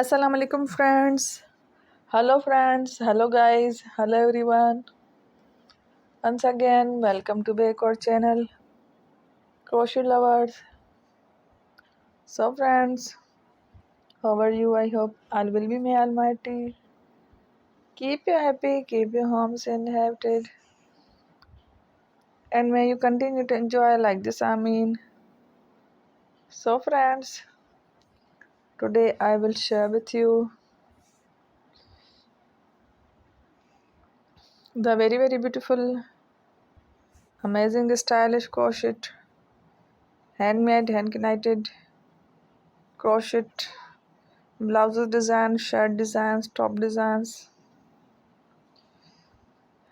Assalamu alaikum friends. Hello guys. Hello everyone. Once again, welcome to back our channel, Crochet Lovers. So friends, how are you? I hope all will be may Almighty. Keep you happy, keep your homes inhabited, and may you continue to enjoy like this. So friends, today I will share with you the very beautiful, amazing, stylish crochet, handmade, hand knitted crochet blouses designs, shirt designs, top designs,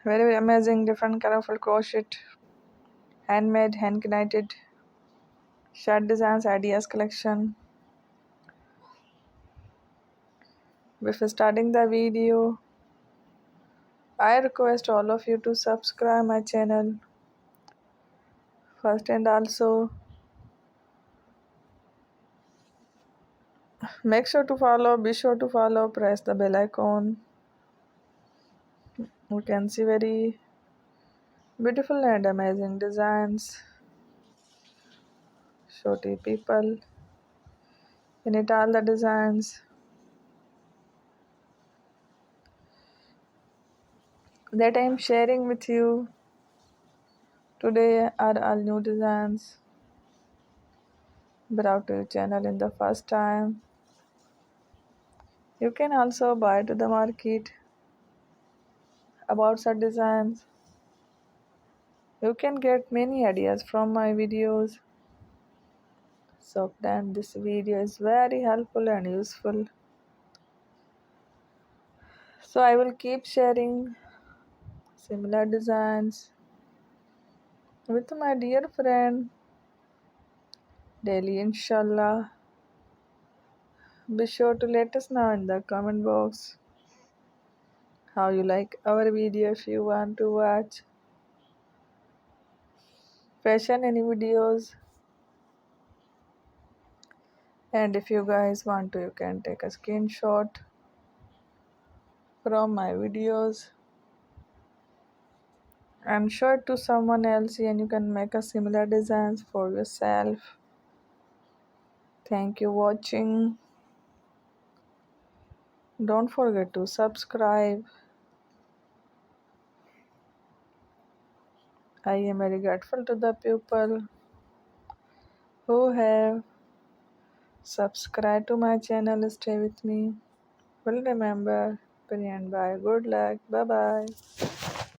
very amazing, different colorful crochet, handmade, hand knitted shirt designs, ideas collection. Before starting the video, I request all of you to subscribe my channel first, and also be sure to follow, press the bell icon. You can see very beautiful and amazing designs. Shorty people in it, all the designs that I am sharing with you today are all new designs brought to your channel in the first time. You can also buy to the market about such designs. You can get many ideas from my videos. So then this video is very helpful and useful. So I will keep sharing similar designs with my dear friend daily, inshallah. Be sure to let us know in the comment box how you like our video. If you want to watch fashion any videos, and if you guys want to, you can take a screenshot from my videos and show it to someone else, and you can make a similar designs for yourself. Thank you watching. Don't forget to subscribe. I am very grateful to the people who have subscribed to my channel. Stay with me. Will remember. Pray and bye. Good luck. Bye bye.